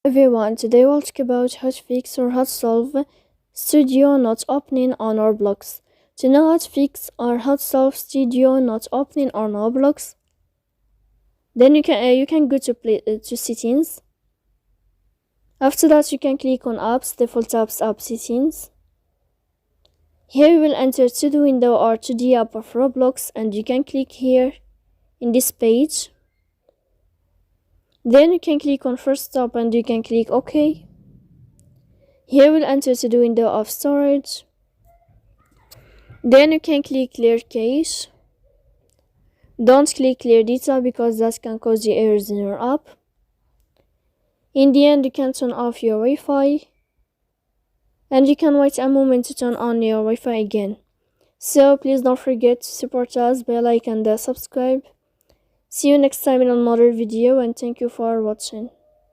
Everyone, today we'll talk about how to fix or how to solve studio not opening on Roblox. To know how to fix or how to solve studio not opening on Roblox, then you can go to settings. After that, you can click on apps, default apps, app settings. Here you will enter to the window or to the app of Roblox, and you can click here in this page. Then you can click on first stop and you can click OK. Here we'll enter to the window of storage. Then you can click clear cache. Don't click clear data because that can cause you errors in your app. In the end, you can turn off your Wi-Fi. And you can wait a moment to turn on your Wi-Fi again. So please don't forget to support us by like and subscribe. See you next time in another video, and thank you for watching.